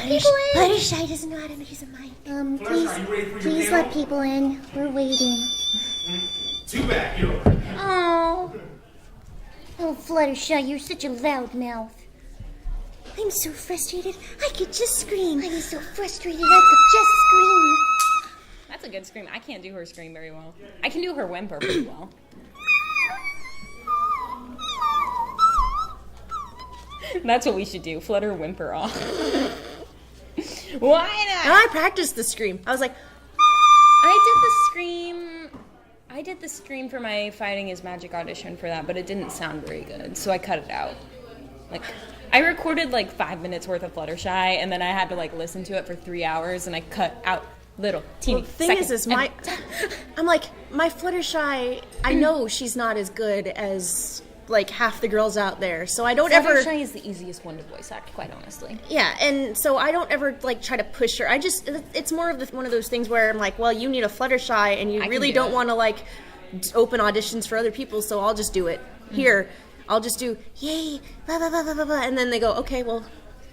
let people in? Fluttershy doesn't know how to use a mic. Please let people in. We're waiting. Too bad, you know. Oh. Oh, Fluttershy, you're such a loud mouth. I'm so frustrated, I could just scream. I'm so frustrated, I could just scream. That's a good scream. I can't do her scream very well. I can do her whimper pretty well. That's what we should do. Flutter whimper off. Why not? And I practiced the scream. I was like, I did the scream for my Fighting is Magic audition for that, but it didn't sound very good, so I cut it out. Like, I recorded like 5 minutes worth of Fluttershy, and then I had to like listen to it for 3 hours, and I cut out little teeny. the thing is I'm like, my Fluttershy, I know she's not as good as like half the girls out there, so I don't ever. Fluttershy is the easiest one to voice act, quite honestly. Yeah, and so I don't ever like try to push her. It's more of one of those things where I'm like, well, you need a Fluttershy, and you really don't want to like open auditions for other people, so I'll just do it here. I'll just do yay, blah blah blah blah blah, blah, and then they go, okay, well,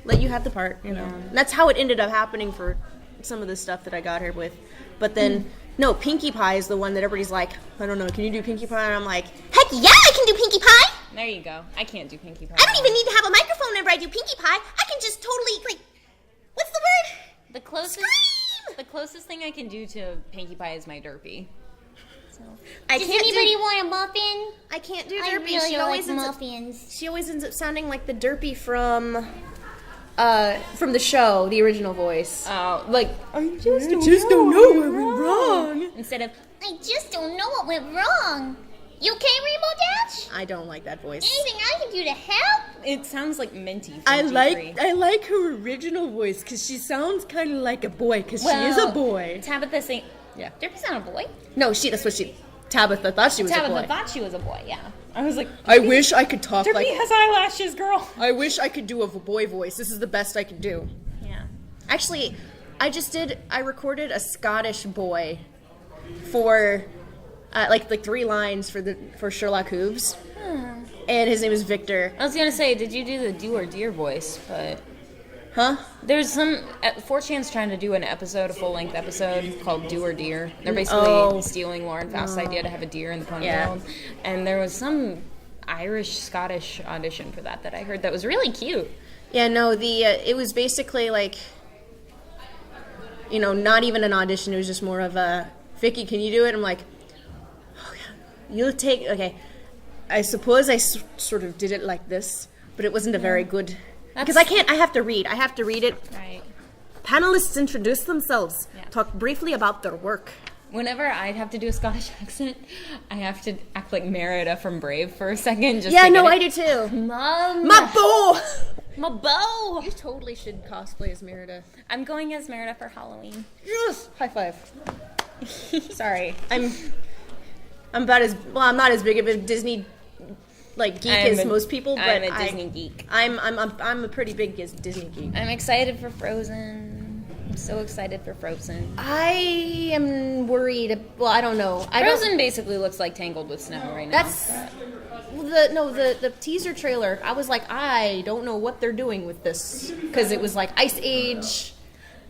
let you have the part, you know. And that's how it ended up happening for some of the stuff that I got her with, but then. No, Pinkie Pie is the one that everybody's like, I don't know, can you do Pinkie Pie? And I'm like, heck yeah, I can do Pinkie Pie! There you go. I can't do Pinkie Pie. I don't even need to have a microphone whenever I do Pinkie Pie. I can just totally, like, what's the word? The closest thing I can do to Pinkie Pie is my derpy. So. Does anybody want a muffin? I can't do derpy. I really she always like ends muffins. She always ends up sounding like the derpy from the show, the original voice. Like, I just don't know what went wrong. Instead of, I just don't know what went wrong. You okay, Rainbow Dash? I don't like that voice. Anything I can do to help? it sounds like Minty from I G3. like her original voice because she sounds kind of like a boy because she is a boy. Tabitha saying, Yeah. Derpy's not a boy. No, Tabitha thought she was a boy. Tabitha thought she was a boy, yeah. I was like, I wish I could talk Derpy like... has eyelashes, girl. I wish I could do a boy voice. This is the best I can do. Yeah. Actually, I recorded a Scottish boy for, like 3 lines for Sherlock Hooves. And his name is Victor. I was gonna say, did you do the Do or Deer voice? But Huh? there's some 4chan's trying to do a full-length episode called Do or Deer. They're basically stealing Lauren Faust's idea to have a deer in the ponytail. Yeah. And there was some Irish-Scottish audition for that I heard that was really cute. Yeah, no, it was basically like, not even an audition. It was just more of a, Vicki, can you do it? I'm like, oh, yeah. You'll take, okay. I suppose I sort of did it like this, but it wasn't a very good, because I have to read it. Right. Panelists introduce themselves, talk briefly about their work. Whenever I'd have to do a Scottish accent, I have to act like Merida from Brave for a second. I do too. Mom. My beau! My beau! You totally should cosplay as Merida. I'm going as Merida for Halloween. Yes! High five. Sorry. I'm about as, I'm not as big of a Disney geek as most people, but I'm a Disney geek. I'm a pretty big Disney geek. I'm excited for Frozen. I'm so excited for Frozen. I am worried. Well, I don't know. Frozen basically looks like Tangled with snow right now. That's the teaser trailer. I was like, I don't know what they're doing with this because it was like Ice Age.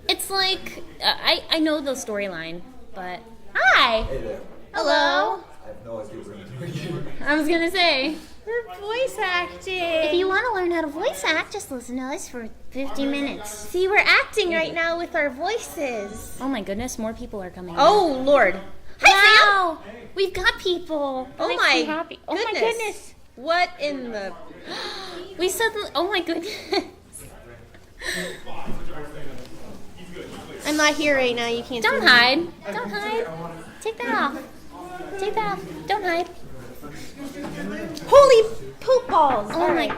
It's like I know the storyline, but hi. Hey there. Hello. I have no idea what you're doing. I was gonna say. We're voice acting. If you want to learn how to voice act, just listen to us for 50 minutes. See, we're acting right now with our voices. Oh my goodness, more people are coming. Oh Lord. Hi, Sam. We've got people. Oh makes my me happy. Oh my goodness. What in the... We suddenly... Oh my goodness. I'm not here right now. You can't Don't see me. hide. Don't hide. Take that off. Take that off. Don't hide. Holy poop balls. Oh my...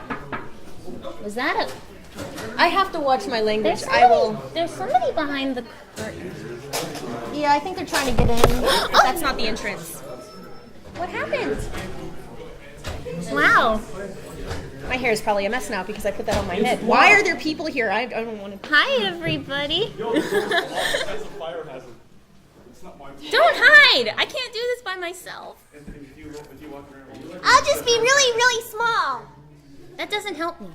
Was that I have to watch my language. There's somebody behind the curtain. Yeah, I think they're trying to get in. That's not the entrance. What happened? Wow. My hair is probably a mess now because I put that on my head. Why are there people here? I don't want to... Hi, everybody. That's a fire hazard. It's not my Don't hide. I can't do this by myself. If you walk around, I'll just be really, really small. That doesn't help me.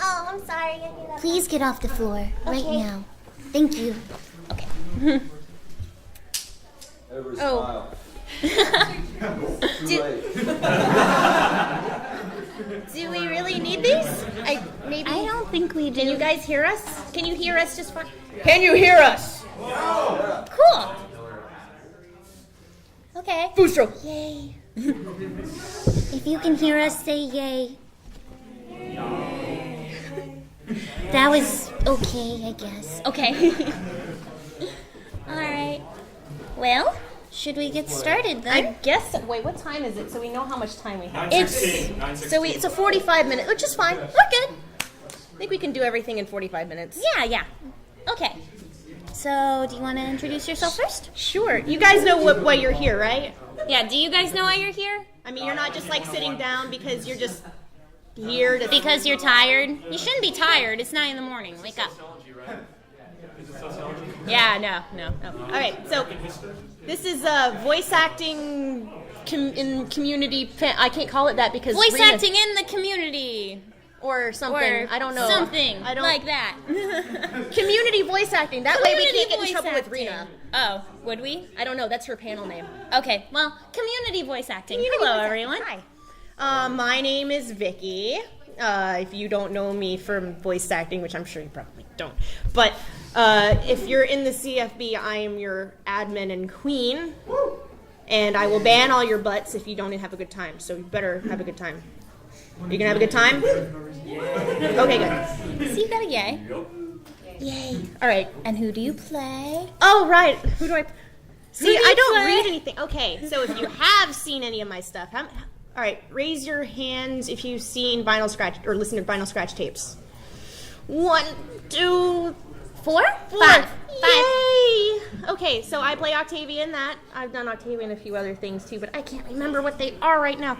Oh, I'm sorry. Please get off the floor right now. Thank you. Okay. Every Oh. smile. Too late. Do we really need these? I don't think we do. Can you guys hear us? Can you hear us just fine? Can you hear us? Cool. Okay. Boostro. Yay. If you can hear us, say yay. That was okay, I guess. Okay. All right. Well, should we get started then? I guess. Wait, what time is it? So we know how much time we have. 9:16. 9:16. It's a 45 minute, which is fine. We're good. I think we can do everything in 45 minutes. Yeah. Okay. So, do you want to introduce yourself first? Sure. You guys know why you're here, right? Yeah, do you guys know why you're here? I mean, you're not just like sitting down because you're just here to. Because you're tired? You shouldn't be tired. It's 9 in the morning. Wake up. Yeah, no. All right, so this is voice acting in community. I can't call it that because Voice Rena- acting in the community. or something. Or I don't know. something I don't like that. Community voice acting. That way we Community can't get in voice trouble with acting. Rena. Oh, would we? I don't know. That's her panel name. Okay, well, community voice acting. Community Hello, voice everyone. acting. Hi. My name is Vicki. If you don't know me from voice acting, which I'm sure you probably don't, but if you're in the CFB, I am your admin and queen, and I will ban all your butts if you don't have a good time. So you better have a good time. You gonna have a good time? Okay, good. So you got a yay. Yay. All right. And who do you play? Oh, right. Who do I? See, do you I don't play? read anything. Okay, so if you have seen any of my stuff, all right, raise your hands if you've seen Vinyl Scratch or listened to Vinyl Scratch tapes. 1, 2, 4? 4. 5. Yay! Okay, so I play Octavia in that. I've done Octavia in a few other things too, but I can't remember what they are right now.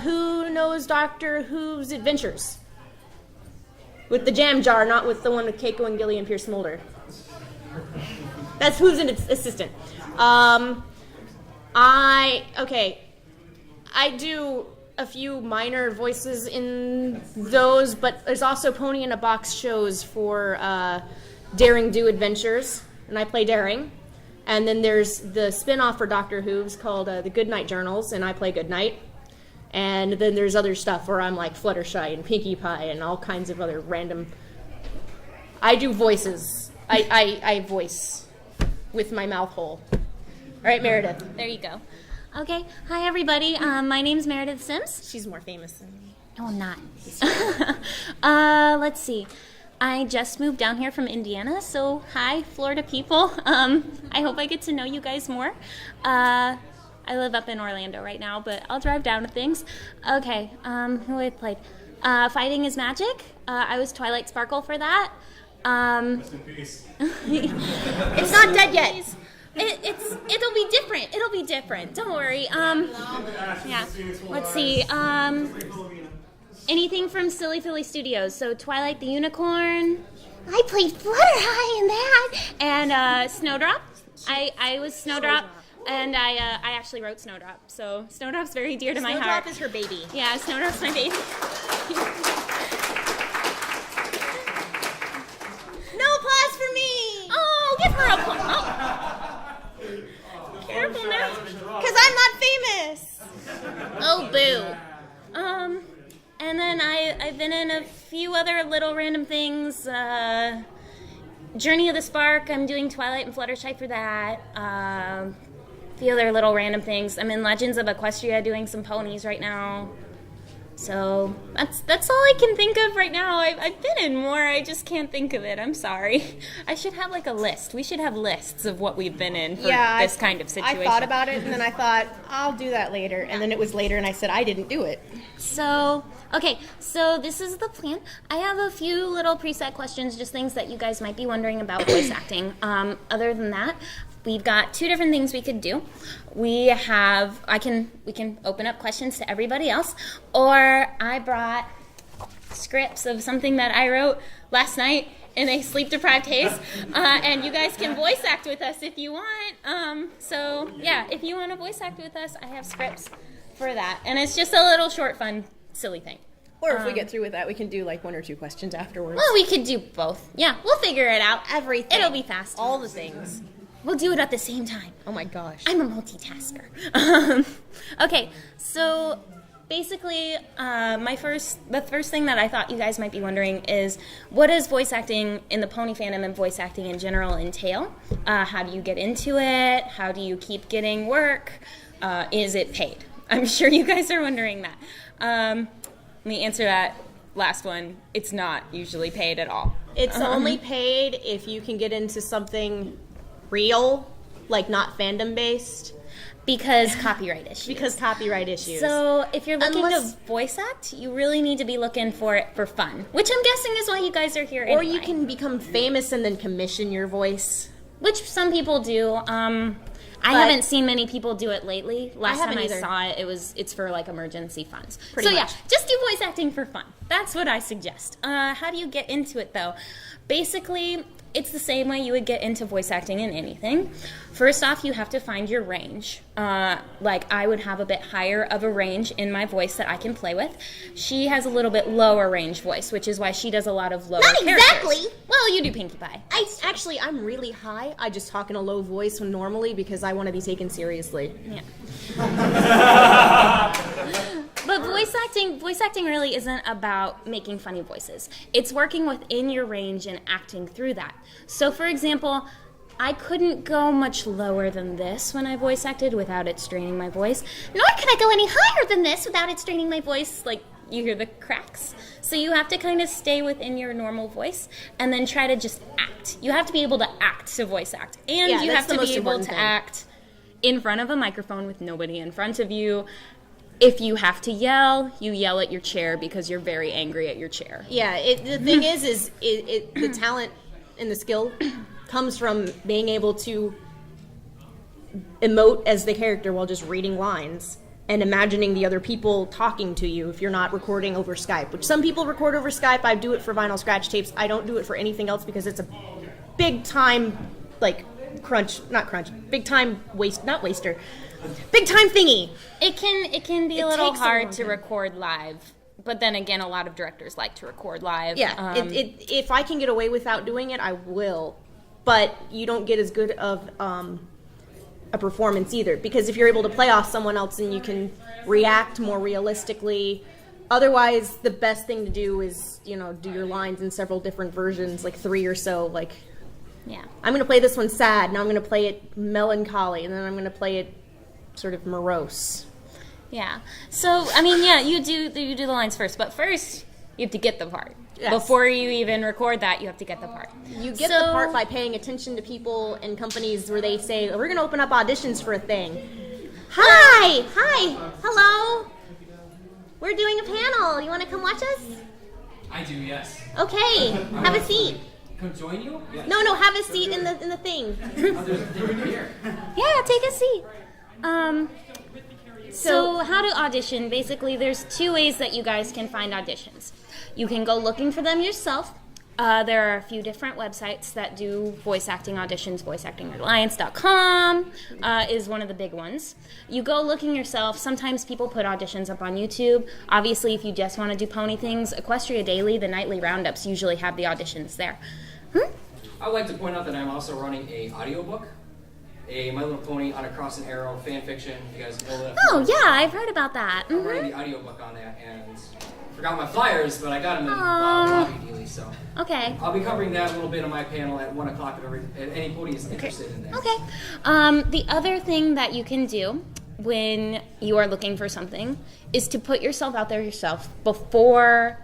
Who knows Doctor Who's Adventures? With the jam jar, not with the one with Keiko and Gilly and Pierce Mulder. That's who's an assistant. I do a few minor voices in those, but there's also Pony in a Box shows for Daring Do Adventures, and I play Daring. And then there's the spin-off for Doctor Who's called the Goodnight Journals, and I play Goodnight. And then there's other stuff where I'm like Fluttershy and Pinkie Pie and all kinds of other random... I do voices. I voice with my mouth hole. All right, Meredith. There you go. Okay. Hi, everybody. My name's Meredith Sims. She's more famous than me. No, I'm not. Let's see. I just moved down here from Indiana, so hi, Florida people. I hope I get to know you guys more. I live up in Orlando right now, but I'll drive down to things. Okay, who I played? Fighting is Magic. I was Twilight Sparkle for that. Rest in peace. It's not dead yet. It'll be different. It'll be different. Don't worry. Yeah. Let's see. Anything from Silly Philly Studios. So Twilight the Unicorn. I played Fluttershy in that. And Snowdrop. I was Snowdrop. And I actually wrote Snowdrop. So Snowdrop's very dear to my heart. Snowdrop is her baby. Yeah, Snowdrop's my baby. No applause for me! Oh, give her applause. Oh. Careful now. Because I'm not famous! Oh, boo. And then I've been in a few other little random things. Journey of the Spark, I'm doing Twilight and Fluttershy for that. A few other little random things. I'm in Legends of Equestria doing some ponies right now. So that's all I can think of right now. I've been in more, I just can't think of it. I'm sorry. I should have like a list. We should have lists of what we've been in for this kind of situation. I thought about it, and then I thought, I'll do that later. And then it was later, and I said, I didn't do it. So, okay, so this is the plan. I have a few little preset questions, just things that you guys might be wondering about voice acting. Other than that, we've got two different things we could do. We can open up questions to everybody else, or I brought scripts of something that I wrote last night in a sleep-deprived haze, and you guys can voice act with us if you want. So yeah, if you want to voice act with us, I have scripts for that, and it's just a little short, fun, silly thing. Or if we get through with that, we can do like 1 or 2 questions afterwards. Well, we could do both. Yeah, we'll figure it out. Everything. It'll be fast. All the things. We'll do it at the same time. Oh my gosh. I'm a multitasker. Okay, so basically, the first thing that I thought you guys might be wondering is, what does voice acting in the pony fandom and voice acting in general entail? How do you get into it? How do you keep getting work? Is it paid? I'm sure you guys are wondering that. Let me answer that last one. It's not usually paid at all. It's only paid if you can get into something real, like not fandom based. Because copyright issues. Because copyright issues. So if you're looking Unless- to voice act, you really need to be looking for it for fun, which I'm guessing is why you guys are here. Or anyway. you can become famous and then commission your voice. Which some people do. I But- haven't seen many people do it lately. Last time haven't I either. saw it, it's for like emergency funds. Pretty so much. yeah, just do voice acting for fun. That's what I suggest. How do you get into it though? Basically, it's the same way you would get into voice acting in anything. First off, you have to find your range. Like I would have a bit higher of a range in my voice that I can play with. She has a little bit lower range voice, which is why she does a lot of lower Not characters. exactly. Well, you do Pinkie Pie. I'm really high. I just talk in a low voice when normally because I want to be taken seriously. Yeah. But voice acting really isn't about making funny voices. It's working within your range and acting through that. So for example, I couldn't go much lower than this when I voice acted without it straining my voice. Nor can I go any higher than this without it straining my voice. Like, you hear the cracks. So you have to kind of stay within your normal voice and then try to just act. You have to be able to act to voice act. And Yeah, you that's have the to most be able important to thing. act in front of a microphone with nobody in front of you. If you have to yell, you yell at your chair because you're very angry at your chair. Yeah, the thing is the talent and the skill comes from being able to emote as the character while just reading lines and imagining the other people talking to you if you're not recording over Skype, which some people record over Skype. I do it for vinyl scratch tapes. I don't do it for anything else because it's a big time, like, big time big time thingy. It can be a It little takes a hard long to time. record live, but then again, a lot of directors like to record live. Yeah, if I can get away without doing it, I will. But you don't get as good of a performance either, because if you're able to play off someone else and you can react more realistically. Otherwise, the best thing to do is, do your lines in several different versions, like 3 or so. Like, yeah. I'm going to play this one sad, now I'm going to play it melancholy, and then I'm going to play it sort of morose. Yeah. So, I mean, yeah, you do the lines first, but first you have to get the part. Yes. Before you even record that, you have to get the part. You get the part by paying attention to people and companies where they say, we're going to open up auditions for a thing. Hi! Hello! We're doing a panel. You want to come watch us? I do, yes. Okay, have a seat. Come join you? Yes. No, have a seat in the thing. Oh, there's a thing here. Yeah, take a seat. So how to audition? Basically, there's 2 ways that you guys can find auditions. You can go looking for them yourself. There are a few different websites that do voice acting auditions. VoiceActingAlliance.com is one of the big ones. You go looking yourself. Sometimes people put auditions up on YouTube. Obviously, if you just want to do pony things, Equestria Daily, the nightly roundups, usually have the auditions there. I would like to point out that I'm also running a audiobook, a My Little Pony on a Cross and Arrow fan fiction. You guys know that. Oh, yeah, I've heard about that. I'm running the audiobook on that, and forgot my flyers, but I got them in the Aw. lobby dealy, so Okay. I'll be covering that a little bit on my panel at 1 o'clock if any pony is interested in that. Okay. The other thing that you can do when you are looking for something is to put yourself out there yourself before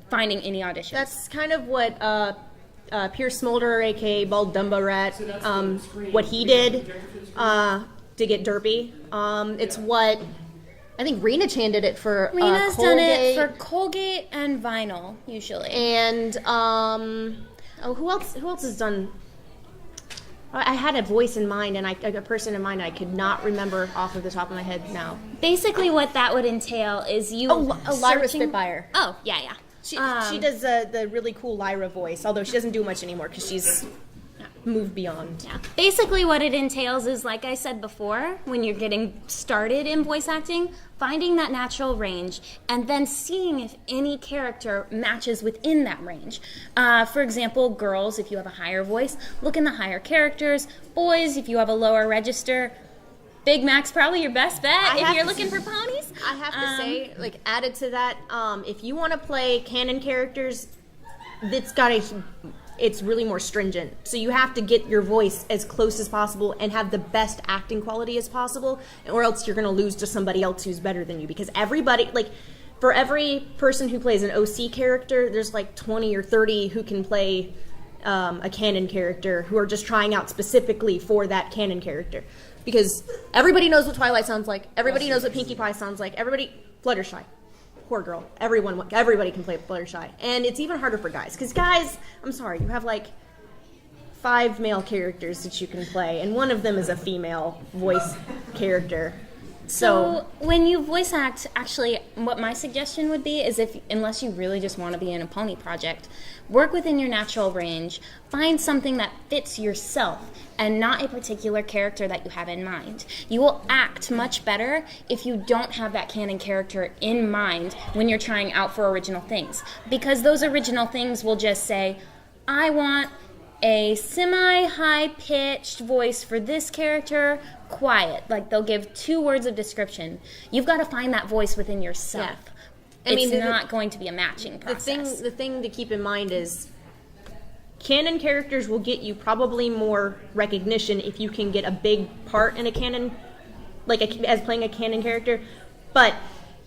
finding any auditions. That's kind of what Pierce Smolder, aka Bald Dumbo Rat, what he did to get Derpy. It's what I think Rena Chan did it for Rena's Colgate, done it for Colgate and Vinyl usually. and who else has done? I had a voice in mind and a person in mind I could not remember off of the top of my head now. Basically, what that would entail is you Lyra searching- Spitfire. Oh, yeah, yeah. She does the really cool Lyra voice, although she doesn't do much anymore because she's move beyond. Yeah. Basically, what it entails is, like I said before, when you're getting started in voice acting, finding that natural range and then seeing if any character matches within that range. For example, girls, if you have a higher voice, look in the higher characters. Boys, if you have a lower register, Big Mac's probably your best bet if you're looking for ponies. I have to say, like, added to that, if you want to play canon characters, it's really more stringent. So you have to get your voice as close as possible and have the best acting quality as possible, or else you're going to lose to somebody else who's better than you. Because everybody, like, for every person who plays an OC character, there's like 20 or 30 who can play a canon character who are just trying out specifically for that canon character. Because everybody knows what Twilight sounds like. Everybody knows what Pinkie Pie sounds like. Fluttershy. Poor girl. Everybody can play Fluttershy. And it's even harder for guys. Because guys, I'm sorry, you have like 5 male characters that you can play. And one of them is a female voice character. So when you voice act, actually, what my suggestion would be is unless you really just want to be in a pony project, work within your natural range, find something that fits yourself and not a particular character that you have in mind. You will act much better if you don't have that canon character in mind when you're trying out for original things. Because those original things will just say, I want a semi-high-pitched voice for this character, quiet. Like, they'll give 2 words of description. You've got to find that voice within yourself. Yeah. It's not going to be a matching process. The thing to keep in mind is canon characters will get you probably more recognition if you can get a big part in a canon, as playing a canon character, but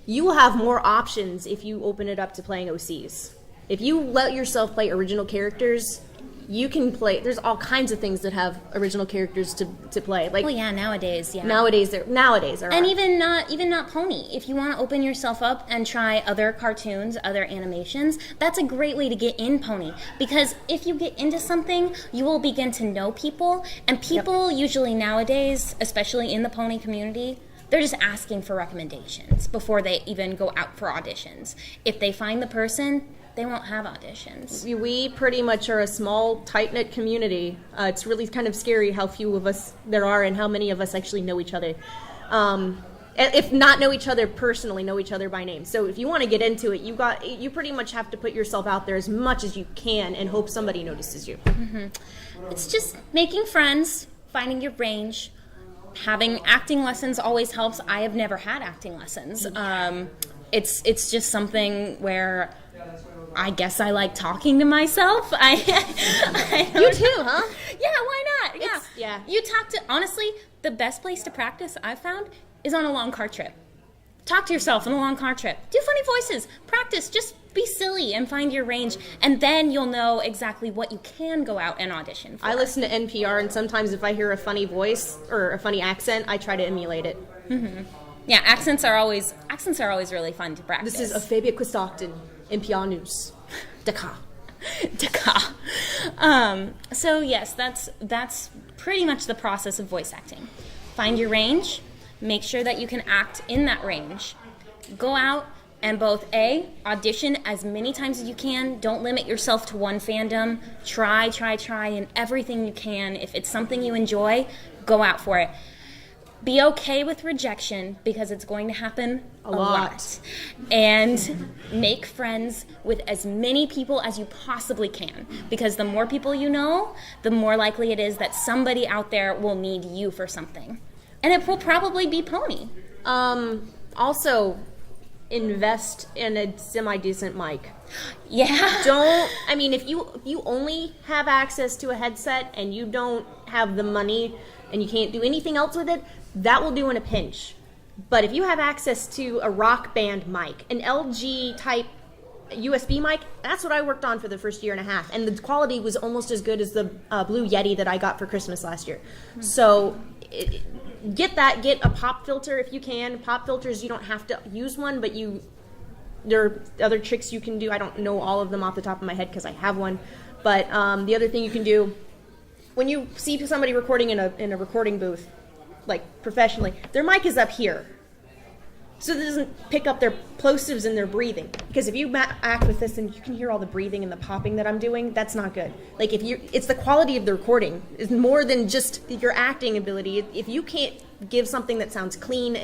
you will have more options if you open it up to playing OCs. If you let yourself play original characters, you can play. There's all kinds of things that have original characters to play. Like, well, yeah, nowadays, yeah. Nowadays there are. And even not pony. If you want to open yourself up and try other cartoons, other animations, that's a great way to get in pony. Because if you get into something, you will begin to know people. And people usually nowadays, especially in the pony community, they're just asking for recommendations before they even go out for auditions. If they find the person, they won't have auditions. We pretty much are a small, tight-knit community. It's really kind of scary how few of us there are and how many of us actually know each other. If not know each other personally, know each other by name. So if you want to get into it, you pretty much have to put yourself out there as much as you can and hope somebody notices you. Mm-hmm. It's just making friends, finding your range. Having acting lessons always helps. I have never had acting lessons. It's just something where I guess I like talking to myself. I you too, huh? Yeah, why not? Yeah. You talk to, honestly, the best place to practice I've found is on a long car trip. Talk to yourself on a long car trip. Do funny voices. Practice. Just be silly and find your range. And then you'll know exactly what you can go out and audition for. I listen to NPR, and sometimes if I hear a funny voice or a funny accent, I try to emulate it. Mm-hmm. Yeah, accents are always really fun to practice. This is Ophabia Quistocton, NPR News. Dakar. So yes, that's pretty much the process of voice acting. Find your range, make sure that you can act in that range. Go out and both audition as many times as you can. Don't limit yourself to one fandom. Try, and everything you can. If it's something you enjoy, go out for it. Be okay with rejection because it's going to happen a lot. And make friends with as many people as you possibly can, because the more people you know, the more likely it is that somebody out there will need you for something. And it will probably be pony. Also, invest in a semi-decent mic. Yeah. If you only have access to a headset and you don't have the money and you can't do anything else with it, that will do in a pinch. But if you have access to a rock band mic, an LG type USB mic, that's what I worked on for the first year and a half. And the quality was almost as good as the Blue Yeti that I got for Christmas last year. So get a pop filter if you can. Pop filters, you don't have to use one, but there are other tricks you can do. I don't know all of them off the top of my head because I have one. But the other thing you can do, when you see somebody recording in a recording booth, like professionally, their mic is up here. so it doesn't pick up their plosives and their breathing. Because if you act with this and you can hear all the breathing and the popping that I'm doing, that's not good. Like it's the quality of the recording. It's more than just your acting ability. If you can't give something that sounds clean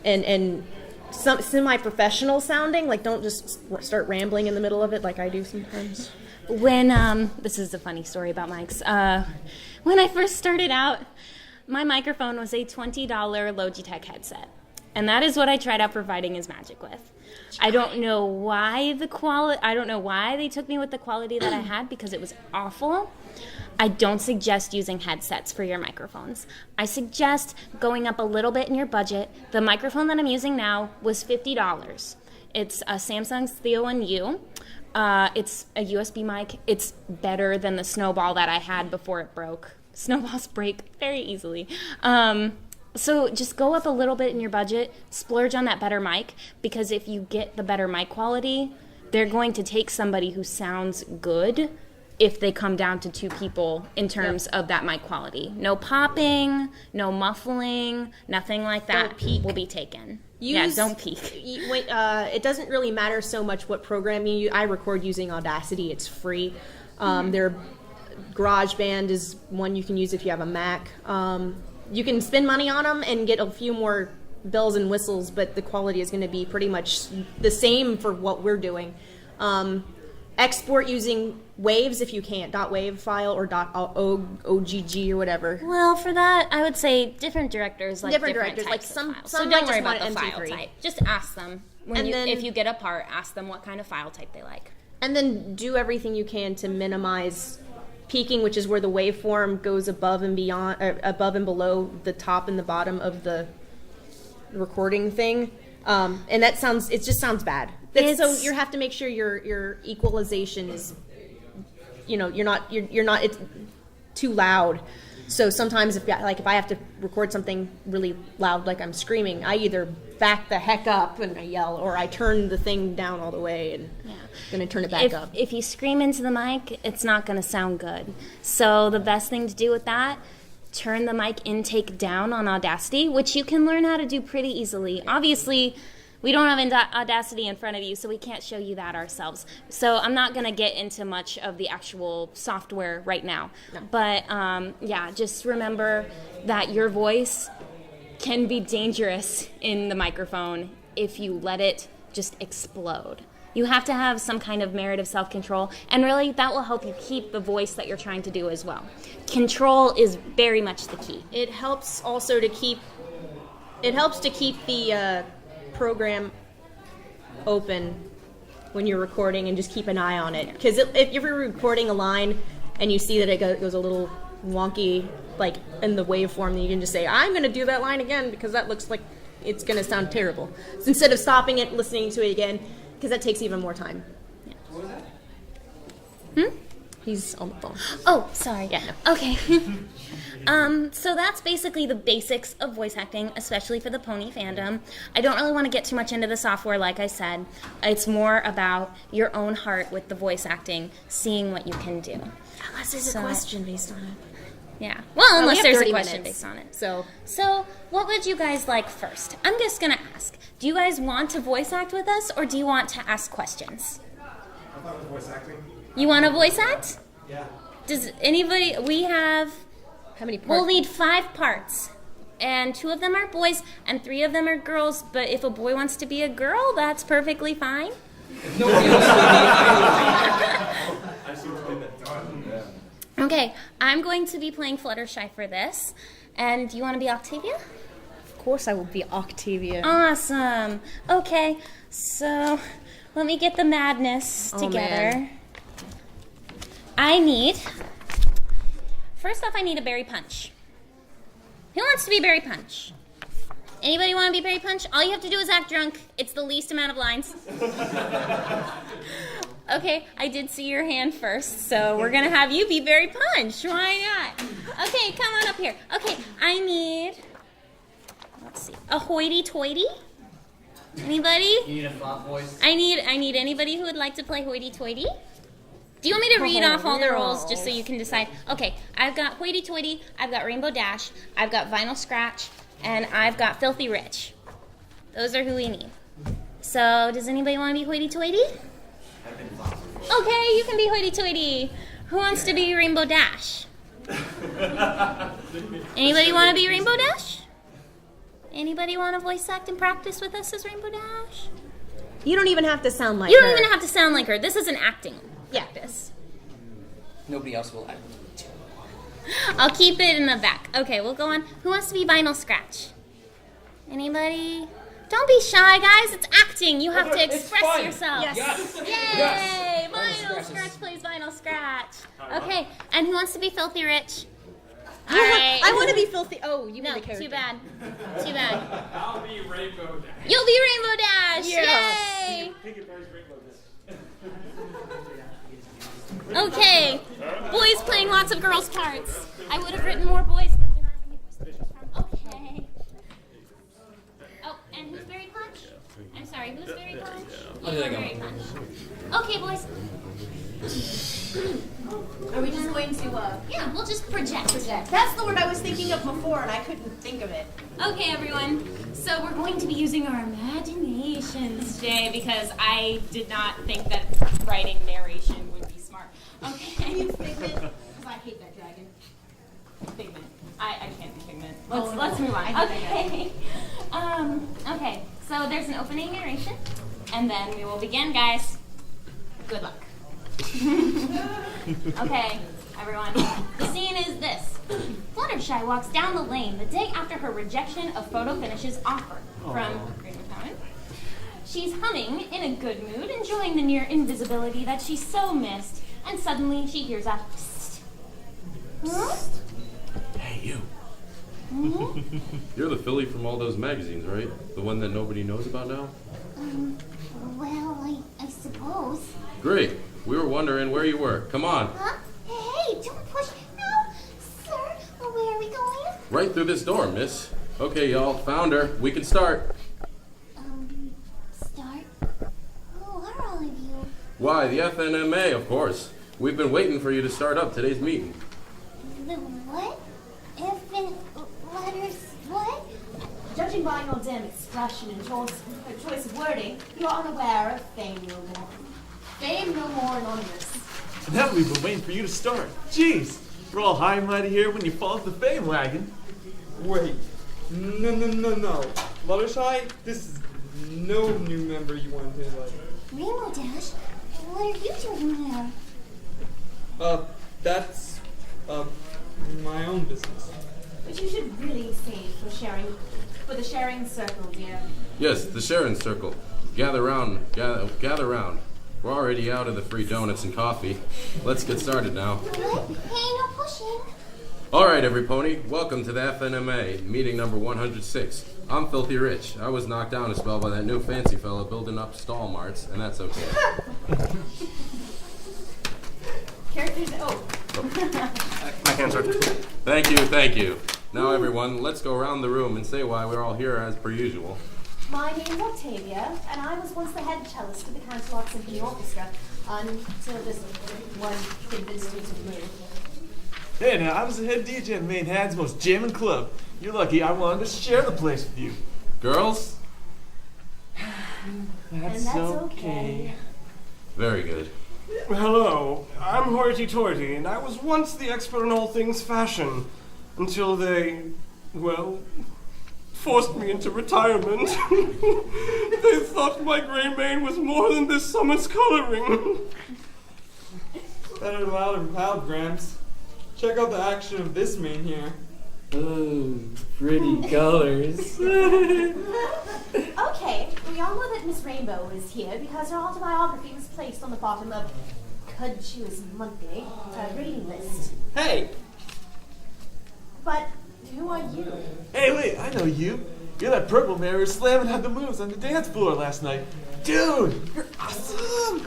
and some semi-professional sounding, like don't just start rambling in the middle of it like I do sometimes. When this is a funny story about mics. When I first started out, my microphone was a $20 Logitech headset. And that is what I tried out providing his magic with. I don't know why I don't know why they took me with the quality that I had, because it was awful. I don't suggest using headsets for your microphones. I suggest going up a little bit in your budget. The microphone that I'm using now was $50. It's a Samsung Theo 1U. It's a USB mic. It's better than the Snowball that I had before it broke. Snowballs break very easily. So just go up a little bit in your budget, splurge on that better mic, because if you get the better mic quality, they're going to take somebody who sounds good if they come down to 2 people in terms of that mic quality. No popping, no muffling, nothing like that will be taken. Don't peak. It doesn't really matter so much what program you use. I record using Audacity. It's free. Their GarageBand is one you can use if you have a Mac. You can spend money on them and get a few more bells and whistles, but the quality is going to be pretty much the same for what we're doing. Export using waves if you can't, .wav file or .ogg or whatever. Well, for that, I would say different directors like different directors, types like of files. some So might don't worry just about the want file MP3. type. Just ask them. If you get a part, ask them what kind of file type they like. And then do everything you can to minimize peaking, which is where the waveform goes above and below the top and the bottom of the recording thing. And it just sounds bad. So you have to make sure your equalization is, you're not it's too loud. So sometimes if I have to record something really loud, like I'm screaming, I either back the heck up and I yell, or I turn the thing down all the way and going to turn it back up. If you scream into the mic, it's not going to sound good. So the best thing to do with that, turn the mic intake down on Audacity, which you can learn how to do pretty easily. Obviously, we don't have Audacity in front of you, so we can't show you that ourselves. So I'm not going to get into much of the actual software right now. No. But just remember that your voice can be dangerous in the microphone if you let it just explode. You have to have some kind of Meredith self-control, and really that will help you keep the voice that you're trying to do as well. Control is very much the key. It helps also to keep the program open when you're recording, and just keep an eye on it, because if you're recording a line and you see that it goes a little wonky, like in the waveform, then you can just say, I'm going to do that line again because that looks like it's going to sound terrible, so instead of stopping it, listening to it again, because that takes even more time. What was that? He's on the phone. Oh, sorry. Yeah, no. Okay. So that's basically the basics of voice acting, especially for the pony fandom. I don't really want to get too much into the software, like I said. It's more about your own heart with the voice acting, seeing what you can do. Unless there's a question based on it. Yeah. Well, unless have there's a 30 question minutes. based on it. So what would you guys like first? I'm just going to ask. Do you guys want to voice act with us, or do you want to ask questions? I thought it was voice acting. You want to voice act? Yeah. Does anybody... We have... how many parts? We'll need 5 parts. And 2 of them are boys, and 3 of them are girls. But if a boy wants to be a girl, that's perfectly fine. Nobody else would be. I see what's been done. Okay, I'm going to be playing Fluttershy for this. And do you want to be Octavia? Of course I will be Octavia. Awesome. Okay, so let me get the madness together. Man. First off, I need a berry punch. Who wants to be berry punch? Anybody want to be berry punch? All you have to do is act drunk. It's the least amount of lines. Okay, I did see your hand first, so we're going to have you be berry punch. Why not? Okay, come on up here. Okay, I need, let's see, a hoity-toity. Anybody? You need a flop voice? I need anybody who would like to play hoity-toity. Do you want me to read off all the roles just so you can decide? Okay, I've got hoity-toity, I've got Rainbow Dash, I've got Vinyl Scratch, and I've got Filthy Rich. Those are who we need. So, does anybody want to be hoity-toity? Okay, you can be hoity-toity. Who wants to be Rainbow Dash? Anybody want to be Rainbow Dash? Anybody want to voice act and practice with us as Rainbow Dash? You don't even have to sound like You her. don't even have to sound like her. This is an acting practice. Nobody else will act. I'll keep it in the back. Okay, we'll go on. Who wants to be Vinyl Scratch? Anybody? Don't be shy, guys. It's acting. You have to express yourself. Yes. Yay! Yes. Vinyl Scratch plays Vinyl Scratch. Okay, and who wants to be Filthy Rich? All right. I want to be filthy. Oh, you No, need a character. too bad. Too bad. I'll be Rainbow Dash. You'll be Rainbow Dash. Yes. Yay! Piggy Bear's Rainbow Dash. Okay. Boys playing lots of girls' parts. I would have written more boys, but there aren't many boys to choose from. Okay. Oh, and who's Berry Punch? I'm sorry, who's Berry Punch? Oh, there they go. Berry Punch. Okay, boys. Are we just going to, Yeah, we'll just project. That's the word I was thinking of before, and I couldn't think of it. Okay, everyone. So we're going to be using our imaginations today because I did not think that writing narration would be smart. Okay. Figment, because I hate that dragon. Figment. I can't be Figment. Let's move on. Okay. Okay. So there's an opening narration, and then we will begin, guys. Good luck. Okay, everyone. The scene is this. Fluttershy walks down the lane the day after her rejection of Photo Finish's offer from Rainbow Common. She's humming, in a good mood, enjoying the near invisibility that she so missed, and suddenly she hears a psst. Huh? Hey, you. You're the filly from all those magazines, right? The one that nobody knows about now? Well, I suppose. Great. We were wondering where you were. Come on. Huh? Hey, don't push. No, sir. Where are we going? Right through this door, miss. Okay, y'all. Found her. We can start. Start? Who are all of you? Why, the FNMA, of course. We've been waiting for you to start up today's meeting. The what? Letters, what? Judging by your dim expression and choice of wording, you're unaware of Fame No More. Fame No More Anonymous. And that we've been waiting for you to start. Jeez, you're all high and mighty here when you fall off the fame wagon. Wait, no. Fluttershy, this is no new member you want to like. Rainbow Dash, what are you doing there? That's my own business. But you should really save for the sharing circle, dear. Yes, the Sharon Circle. Gather round. Gather round. We're already out of the free donuts and coffee. Let's get started now. What? Hey, no pushing. All right, every pony. Welcome to the FNMA, meeting number 106. I'm Filthy Rich. I was knocked down a spell by that new fancy fella building up stall marts, and that's okay. Characters, My hands are... Thank you. Now, everyone, let's go around the room and say why we're all here as per usual. My name's Octavia, and I was once the head cellist of the Canterlot Symphony Orchestra until this one convinced me to move. Hey, now, I was the head DJ at Manhattan's most jamming club. You're lucky I wanted to share the place with you. Girls? That's okay. Very good. Hello, I'm Hoity-Toity, and I was once the expert in all things fashion, until they, well, forced me into retirement. They thought my gray mane was more than this summer's coloring. Better loud, Gramps. Check out the action of this mane here. Oh, pretty colors. Okay, we all know that Miss Rainbow is here because her autobiography was placed on the bottom of Cudchew's monthly reading list. Hey! But who are you? Hey, wait, I know you. You're that purple mare who slammed and had the moves on the dance floor last night. Dude, you're awesome!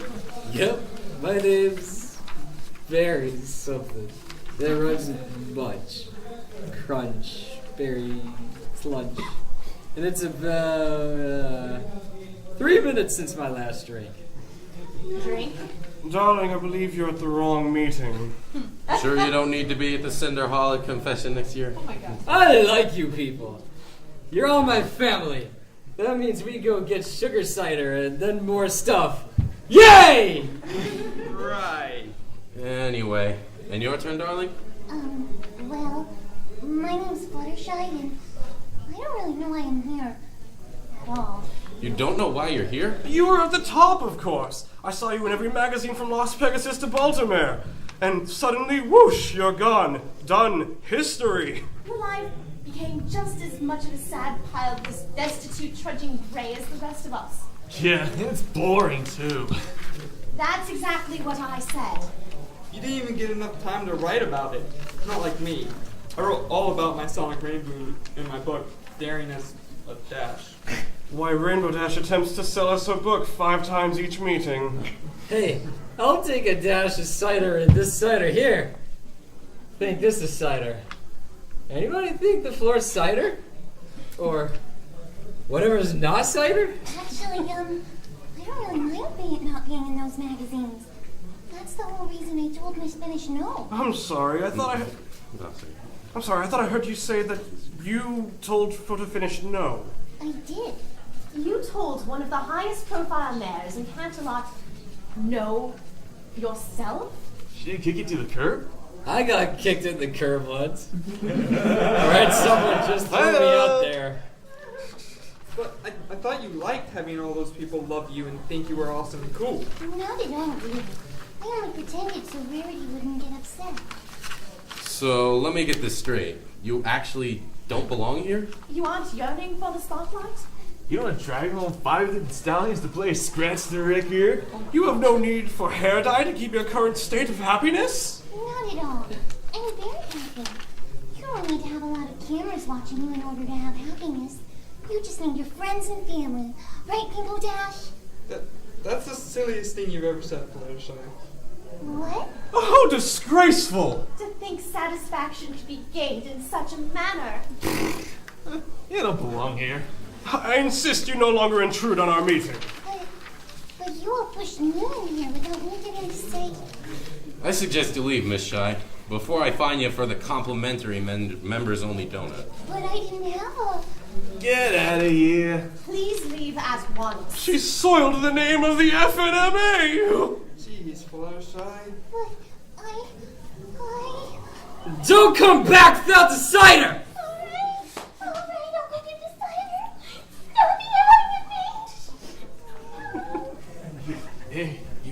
Yep, my name's Berry something. That rhymes with bunch. Crunch, berry, sludge. And it's about 3 minutes since my last drink. Drink? Darling, I believe you're at the wrong meeting. Sure you don't need to be at the Cinderholic confession next year? I like you people. You're all my family. That means we go get sugar cider and then more stuff. Yay! Right. Anyway, and your turn, darling? Well, my name's Fluttershy, and I don't really know why I'm here at all. You don't know why you're here? You were at the top, of course. I saw you in every magazine from Las Pegasus to Baltimore. And suddenly, whoosh, you're gone. Done. History. Your life became just as much of a sad pile of this destitute, trudging gray as the rest of us. Yeah, it's boring too. That's exactly what I said. You didn't even get enough time to write about it. Not like me. I wrote all about my Sonic Rainbow in my book, Daring as a Dash. Why, Rainbow Dash attempts to sell us a book 5 times each meeting. Hey, I'll take a dash of cider in this cider here. Think this is cider. Anybody think the floor's cider? Or whatever's not cider? Actually, I don't really mind not being in those magazines. That's the whole reason I told Miss Spanish no. I'm sorry, I thought I heard you say that you told Photo Finish no. I did. You told one of the highest profile mayors in Canterlot no yourself? She didn't kick you to the curb? I got kicked in the curb once. I had someone just throw me out there. But I thought you liked having all those people love you and think you were awesome and cool. Not at all, really. I only pretended so Rarity wouldn't get upset. So let me get this straight. You actually don't belong here? You aren't yearning for the spotlight? You want to drag home 5 of the stallions to play scratch the Rick here? You have no need for hair dye to keep your current state of happiness? Not at all. I'm very happy. You don't need to have a lot of cameras watching you in order to have happiness. You just need your friends and family. Right, People Dash? That's the silliest thing you've ever said, Fluttershy. What? Oh, how disgraceful! To think satisfaction could be gained in such a manner. You don't belong here. I insist you no longer intrude on our meeting. But you all pushed me in here without me getting to say. I suggest you leave, Miss Shy, before I fine you for the complimentary members-only donut. But I didn't have a... Get out of here. Please leave at once. She soiled the name of the FNMA! Jeez, Fluttershy. But I... Don't come back without the cider! Alright, I'll go get the cider. Don't be yelling at me. Hey, you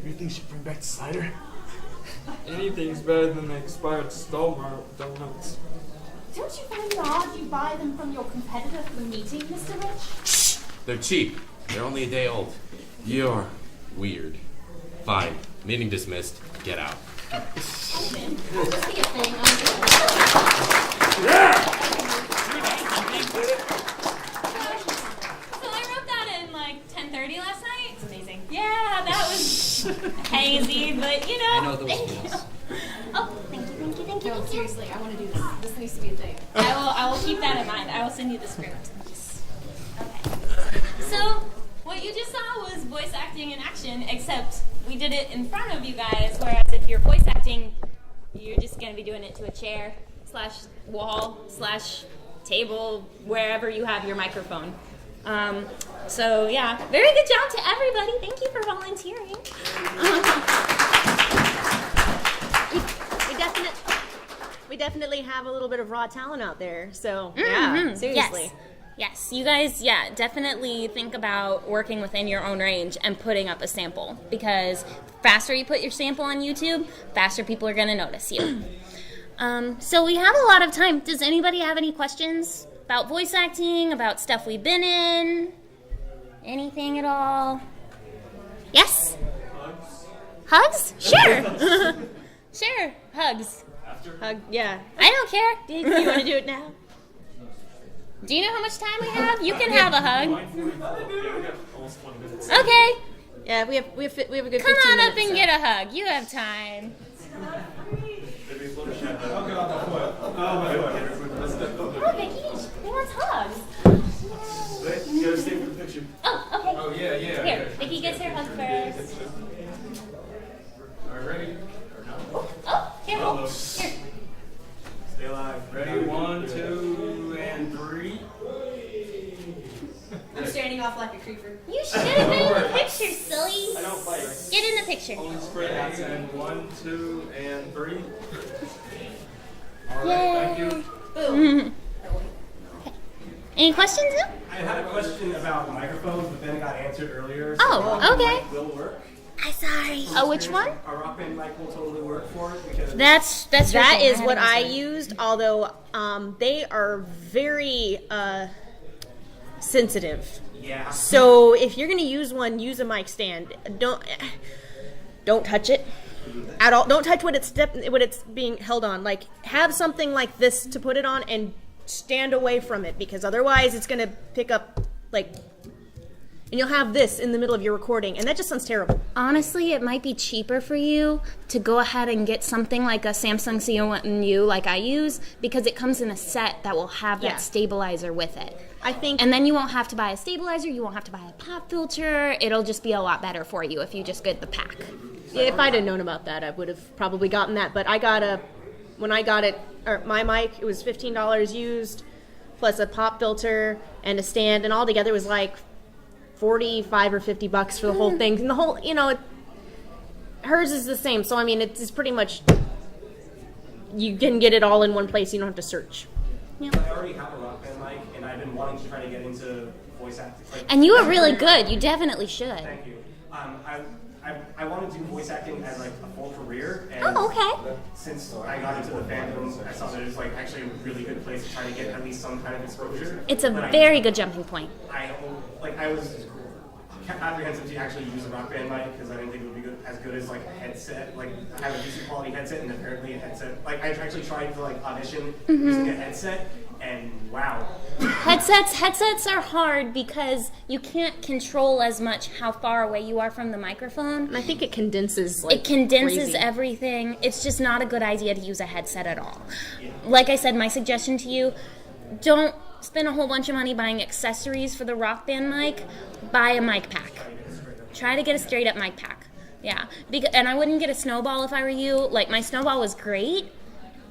think you should bring back the cider? Anything's better than the expired Stallmark donuts. Don't you find it odd you buy them from your competitor for the meeting, Mr. Rich? Shh! They're cheap. They're only a day old. You're weird. Fine. Meeting dismissed. Get out. Just be a thing. So I wrote that in like 10:30 last night. It's amazing. Yeah, that was hazy, but you know. I know those feels. Oh, thank you. No, seriously, I want to do this. This needs to be a thing. I will keep that in mind. I will send you the script. Okay. So what you just saw was voice acting in action, except we did it in front of you guys, whereas if you're voice acting, you're just going to be doing it to a chair / wall / table, wherever you have your microphone. So yeah, very good job to everybody. Thank you for volunteering. We definitely have a little bit of raw talent out there. So yeah, seriously. Yes, you guys, definitely think about working within your own range and putting up a sample, because faster you put your sample on YouTube, faster people are going to notice you. So we have a lot of time. Does anybody have any questions about voice acting, about stuff we've been in? Anything at all? Yes? Hugs? Sure. Sure, hugs. Hug, yeah. I don't care. Do you want to do it now? Do you know how much time we have? You can have a hug. Almost Okay. Yeah, we have a good 15 minutes. Come on up and get a hug. You have time. Oh, Vicki, who wants hugs? You gotta stay for the picture. Oh, okay. Oh, yeah. Here, Vicki gets her hug first. Alright, ready? Oh, here. Here. Stay alive. Ready? 1, 2, and 3. standing off like a creeper. You should have been in the picture, silly. I don't bite. Get in the picture. Only spread out and 1, 2, and 3. Yay. Thank you. Okay. Any questions? No? I had a question about microphones, but then it got answered earlier. Oh, okay. Will work. I'm sorry. Oh, which one? A rock band mic will totally work for it because That Is is what I used, although they are very sensitive. yeah. So if you're gonna use one, use a mic stand. Don't touch it at all. Don't touch what it's being held on. Like, have something like this to put it on and stand away from it, because otherwise it's gonna pick up and you'll have this in the middle of your recording, and that just sounds terrible. Honestly, it might be cheaper for you to go ahead and get something like a Samsung C1U like I use, because it comes in a set that will have that stabilizer with it. I think, and then you won't have to buy a stabilizer, you won't have to buy a pop filter. It'll just be a lot better for you if you just get the pack. if I'd have known about that, I would have probably gotten that. But when I got it, or my mic, it was $15 used, plus a pop filter and a stand, and all together was like $45 or $50 for the whole thing. And the whole, hers is the same. So I mean, it's pretty much, you can get it all in one place. You don't have to search. I already have a rock band mic, and I've been wanting to try to get into voice acting. And you are really good. You definitely should. Thank you. I want to do voice acting as like a full career. And okay. Since I got into the fandom, I saw that it's like actually a really good place to try to get at least some kind of exposure. It's a very good jumping point. I was apprehensive to actually use a rock band mic because I didn't think it would be as good as like a headset. Like, I have a decent quality headset, and apparently a headset. Like, I actually tried to like audition using a headset, and wow. Headsets are hard because you can't control as much how far away you are from the microphone. And I think it condenses. Crazy. Everything. It's just not a good idea to use a headset at all. Like I said, my suggestion to you: don't spend a whole bunch of money buying accessories for the rock band mic. Buy a mic pack. Try to get a straight up mic pack. Yeah. And I wouldn't get a snowball if I were you. Like, my snowball was great,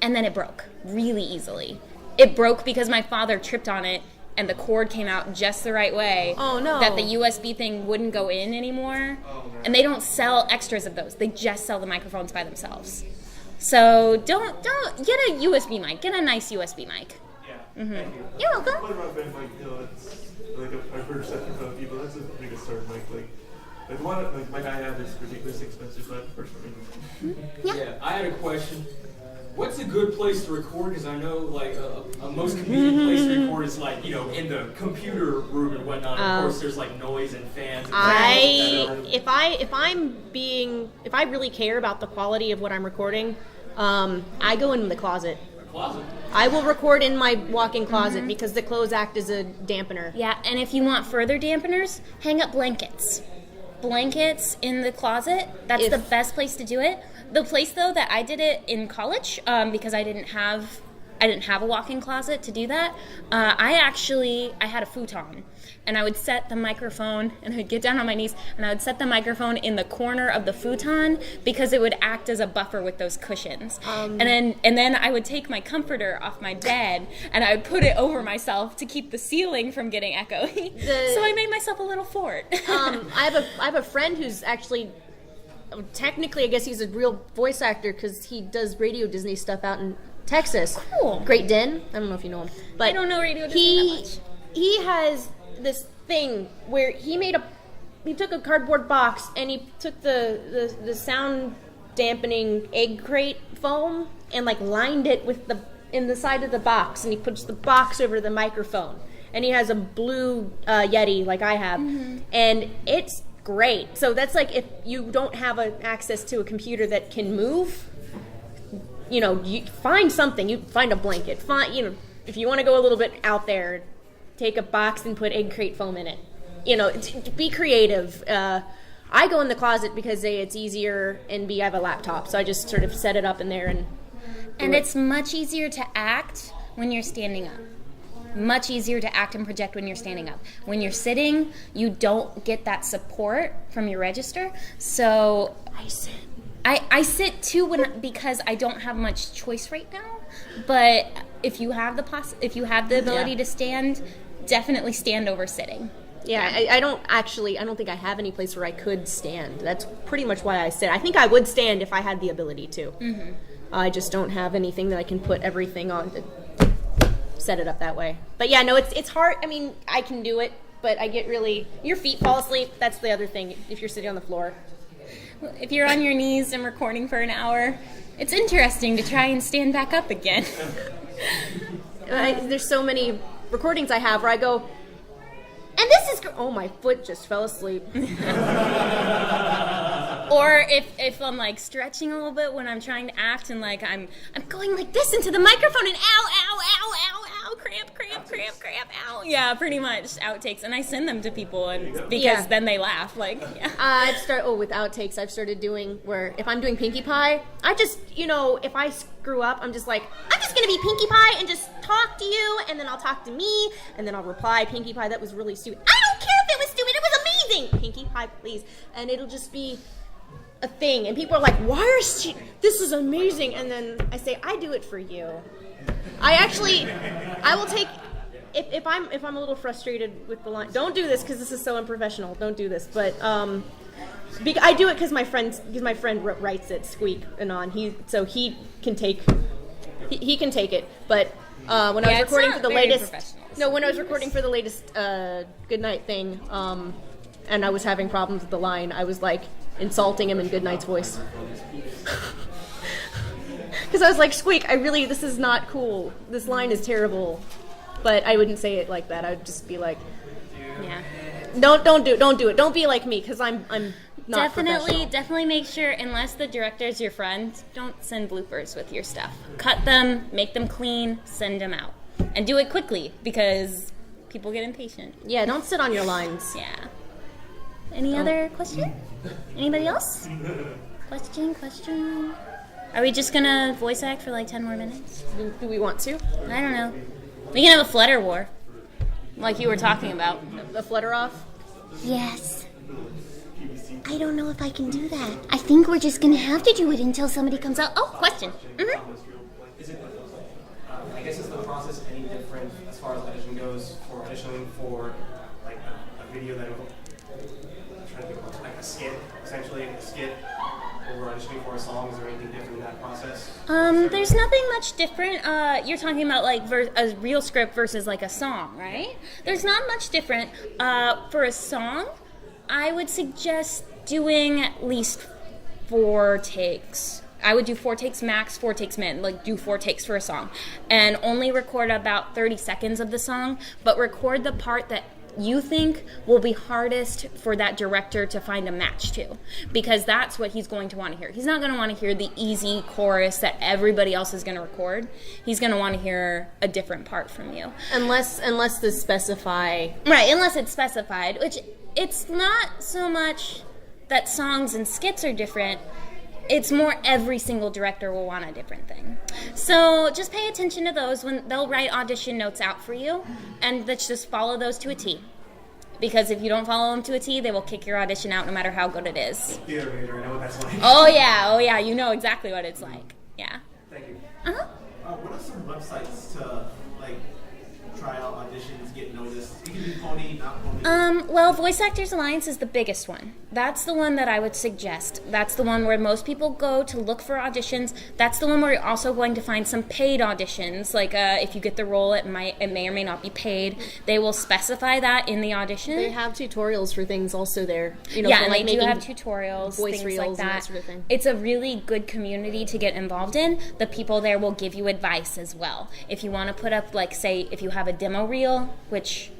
and then it broke really easily. It broke because my father tripped on it, and the cord came out just the right way. Oh, no. That the USB thing wouldn't go in anymore. And they don't sell extras of those. They just sell the microphones by themselves. So don't get a USB mic. Get a nice USB mic. Yeah. Thank you. You're welcome. My rock band mic, it's like I've heard reception from people. That's the biggest start mic. Like one, like my guy had is ridiculously expensive, but personally. Yeah, I had a question. What's a good place to record? Because I know, like, a most convenient place to record is, like, in the computer room and whatnot. Of course, there's like noise and fans. And if I really care about the quality of what I'm recording, I go in the closet. Closet. I will record in my walk-in closet because the clothes act as a dampener. Yeah, and if you want further dampeners, hang up blankets. Blankets in the closet. That's the best place to do it. The place, though, that I did it in college, because I didn't have a walk-in closet to do that. I had a futon, and I would set the microphone, and I would get down on my knees, and I would set the microphone in the corner of the futon because it would act as a buffer with those cushions. And then I would take my comforter off my bed, and I would put it over myself to keep the ceiling from getting echoey. So I made myself a little fort. I have a friend who's actually. Technically, I guess he's a real voice actor because he does Radio Disney stuff out in Texas. Cool. Great Den. I don't know if you know him, but I don't know Radio Disney that much. He has this thing where he took a cardboard box and he took the sound dampening egg crate foam and like lined it with in the side of the box, and he puts the box over the microphone, and he has a blue Yeti like I have, and it's great. So that's like if you don't have access to a computer that can move, you find something. You find a blanket. If you want to go a little bit out there, take a box and put egg crate foam in it. Be creative. I go in the closet because A, it's easier, and B, I have a laptop, so I just sort of set it up in there and it's much easier to act when you're standing up. Much easier to act and project when you're standing up. When you're sitting, you don't get that support from your register. So I sit too because I don't have much choice right now. But if you have the ability to stand, definitely stand over sitting. Yeah, I don't think I have any place where I could stand. That's pretty much why I sit. I think I would stand if I had the ability to. Mm-hmm. I just don't have anything that I can put everything on to set it up that way. But yeah, no, it's hard. I mean, I can do it, but I get your feet fall asleep. That's the other thing if you're sitting on the floor. If you're on your knees and recording for an hour, it's interesting to try and stand back up again. There's so many recordings I have where I go, and this is oh, my foot just fell asleep. Or if I'm like stretching a little bit when I'm trying to act and like I'm going like this into the microphone and ow, cramp, ow. Yeah, pretty much outtakes, and I send them to people and because then they laugh. Like with outtakes I've started doing where if I'm doing Pinkie Pie, I just if I screw up, I'm just gonna be Pinkie Pie and just talk to you, and then I'll talk to me, and then I'll reply, Pinkie Pie, that was really stupid. I don't care if it was stupid, it was amazing. Pinkie Pie, please. And it'll just be a thing, and people are like, why is she, this is amazing, and then I say, I do it for you. I will take, if I'm a little frustrated with the line, don't do this because this is so unprofessional, don't do this, but I do it because my friend writes it, Squeak Anon, he can take it, but when I was recording for the latest Goodnight thing, and I was having problems with the line, I was like insulting him in Goodnight's voice. Because I was like, Squeak, this is not cool. This line is terrible. But I wouldn't say it like that. I would just be like, yeah. Don't do it. Don't be like me, because I'm not professional. Definitely make sure, unless the director's your friend, don't send bloopers with your stuff. Cut them, make them clean, send them out. And do it quickly, because people get impatient. Yeah, don't sit on your lines. Yeah. Any other question? Anybody else? Question? Are we just gonna voice act for like 10 more minutes? Do we want to? I don't know. We can have a flutter war, like you were talking about. The flutter off? Yes. I don't know if I can do that. I think we're just gonna have to do it until somebody comes out. Oh, question. Mm-hmm. I guess is the process any different as far as audition goes for auditioning for like a video that like a skit, essentially a skit, or auditioning for a song? Is there anything different in that process? There's nothing much different. You're talking about like a real script versus like a song, right? There's not much different. For a song, I would suggest doing at least 4 takes. I would do 4 takes max, 4 takes min. Like, do 4 takes for a song. And only record about 30 seconds of the song, but record the part that you think will be hardest for that director to find a match to, because that's what he's going to want to hear. He's not going to want to hear the easy chorus that everybody else is going to record. He's going to want to hear a different part from you. Unless they specify. Right, unless it's specified, which it's not so much that songs and skits are different. It's more every single director will want a different thing. So just pay attention to those when they'll write audition notes out for you, and let's just follow those to a T. Because if you don't follow them to a T, they will kick your audition out no matter how good it is. Theater major, I know what that's like. Oh yeah, you know exactly what it's like. Yeah. Thank you. Uh-huh. What are some websites to try out auditions, get noticed? You can do Pony, not Pony. Well, Voice Actors Alliance is the biggest one. That's the one that I would suggest. That's the one where most people go to look for auditions. That's the one where you're also going to find some paid auditions. Like, if you get the role, it may or may not be paid. They will specify that in the audition. They have tutorials for things also there. Yeah, and they do have tutorials, voice things reels, like and that sort of thing. It's a really good community to get involved in. The people there will give you advice as well. If you want to put up, like, say, if you have a demo reel, which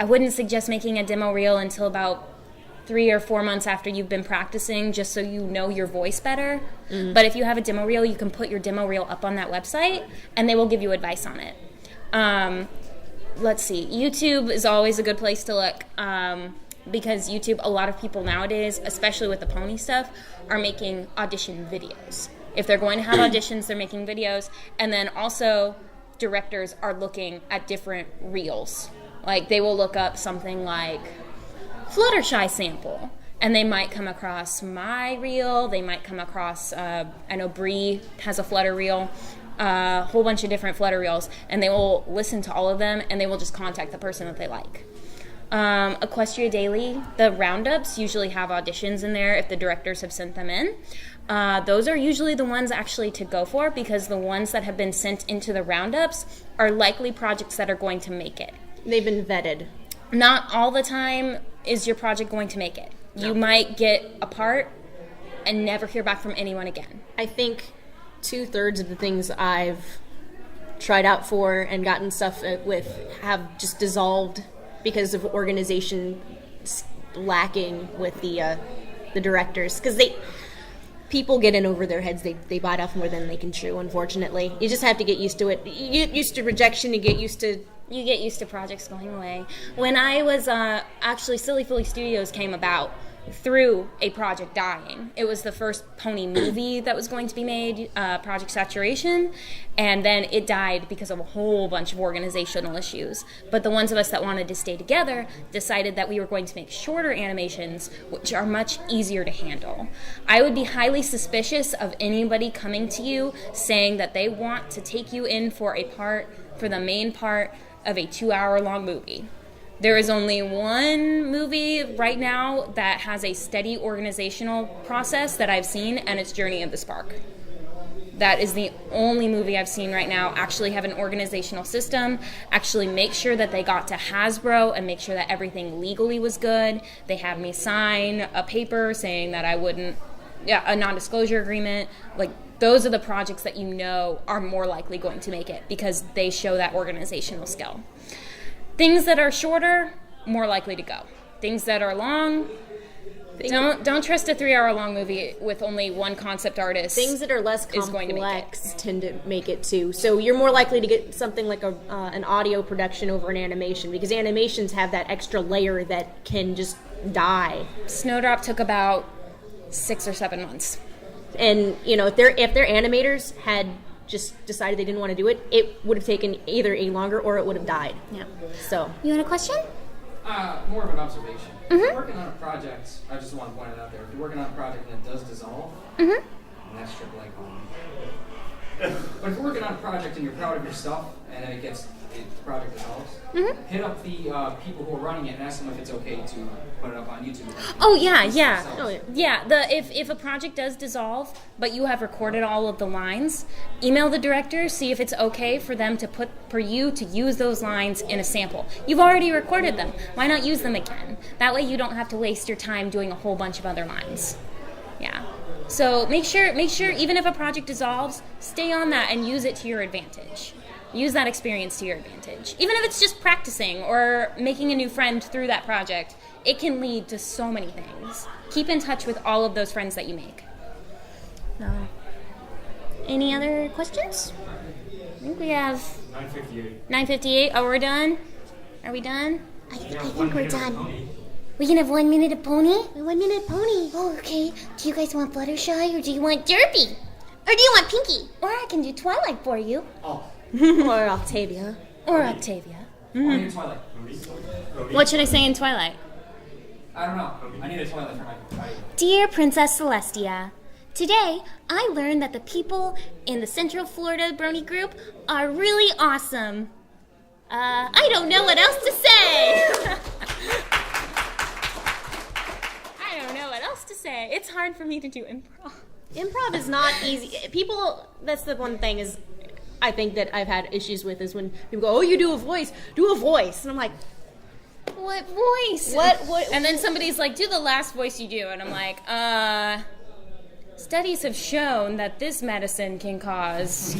I wouldn't suggest making a demo reel until about 3 or 4 months after you've been practicing, just so you know your voice better. Mm-hmm. But if you have a demo reel, you can put your demo reel up on that website, and they will give you advice on it. Let's see. YouTube is always a good place to look, because YouTube, a lot of people nowadays, especially with the pony stuff, are making audition videos. If they're going to have auditions, they're making videos, and then also directors are looking at different reels. Like, they will look up something like Fluttershy sample, and they might come across my reel. They might come across, I know Bree has a Flutter reel, a whole bunch of different Flutter reels, and they will listen to all of them, and they will just contact the person that they like. Equestria Daily, the roundups usually have auditions in there if the directors have sent them in. Those are usually the ones actually to go for, because the ones that have been sent into the roundups are likely projects that are going to make it. They've been vetted. Not all the time is your project going to make it. No. You might get a part and never hear back from anyone again. I think 2/3 of the things I've tried out for and gotten stuff with have just dissolved because of organization lacking with the directors, because people get in over their heads. They bite off more than they can chew, unfortunately. You just have to get used to it. You get used to rejection. You get used to projects going away. When I was actually Silly Philly Studios came about through a project dying. It was the first pony movie that was going to be made, Project Saturation, and then it died because of a whole bunch of organizational issues. But the ones of us that wanted to stay together decided that we were going to make shorter animations, which are much easier to handle. I would be highly suspicious of anybody coming to you saying that they want to take you in for the main part of a 2-hour-long movie. There is only one movie right now that has a steady organizational process that I've seen, and it's Journey of the Spark. That is the only movie I've seen right now actually have an organizational system, actually make sure that they got to Hasbro and make sure that everything legally was good. They had me sign a paper saying that a non-disclosure agreement. Like, those are the projects that you know are more likely going to make it because they show that organizational skill. Things that are shorter, more likely to go. Things that are long, don't trust a 3-hour-long movie with only one concept artist. Things that are less complex tend to make it too. So you're more likely to get something like an audio production over an animation, because animations have that extra layer that can just die. Snowdrop took about 6 or 7 months. And if their animators had just decided they didn't want to do it, it would have taken either a longer or it would have died. Yeah. So. You want a question? More of an observation. If you're working on a project, I just want to point it out there. If you're working on a project and it does dissolve, and that's triple A column. But if you're working on a project and you're proud of your stuff and then the project dissolves, hit up the people who are running it and ask them if it's okay to put it up on YouTube. Oh yeah. If a project does dissolve, but you have recorded all of the lines, email the director, see if it's okay for you to use those lines in a sample. You've already recorded them. Why not use them again? That way you don't have to waste your time doing a whole bunch of other lines. Yeah. So make sure even if a project dissolves, stay on that and use it to your advantage. Use that experience to your advantage. Even if it's just practicing or making a new friend through that project, it can lead to so many things. Keep in touch with all of those friends that you make. Any other questions? I think we have 9:58. 9:58. Oh, we're done? Are we done? I think we're done. We can have 1 minute of pony? 1 minute pony. Oh, okay. Do you guys want Fluttershy or do you want Derpy? Or do you want Pinky? Or I can do Twilight for you. Oh. Or Octavia. I need Twilight. What should I say in Twilight? I don't know. I need a Twilight for my Dear Princess Celestia, today I learned that the people in the Central Florida Brony group are really awesome. I don't know what else to say. It's hard for me to do improv. Improv is not easy. That's the one thing is I think that I've had issues with is when people go, oh, you do a voice. And I'm like, what voice? What? And then somebody's like, do the last voice you do. And I'm like, studies have shown that this medicine can cause...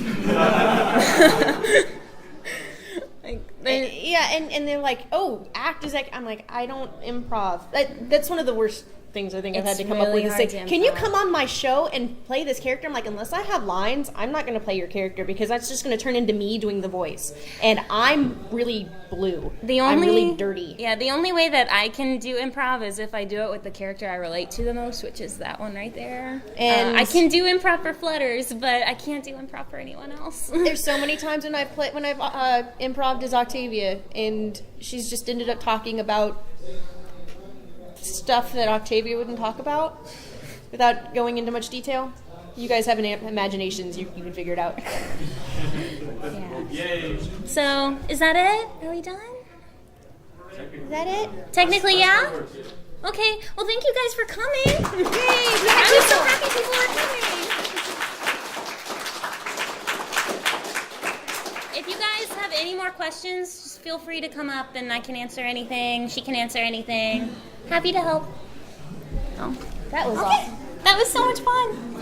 and they're like, oh, act is like, I'm like, I don't improv. That's one of the worst things I think I've had to come up with. Is say, can you come on my show and play this character? I'm like, unless I have lines, I'm not going to play your character because that's just going to turn into me doing the voice. And I'm really blue. I'm really dirty. Yeah, the only way that I can do improv is if I do it with the character I relate to the most, which is that one right there. And I can do improv for Flutters, but I can't do improv for anyone else. There's so many times when I've improv'd as Octavia, and she's just ended up talking about stuff that Octavia wouldn't talk about without going into much detail. You guys have imaginations, you can figure it out. Yeah. Yay. So, is that it? Are we done? Is that it? Technically, yeah? Okay, well, thank you guys for coming. Yay! I was so happy people were coming. If you guys have any more questions, just feel free to come up and I can answer anything. She can answer anything. Happy to help. Oh, that was awesome. That was so much fun.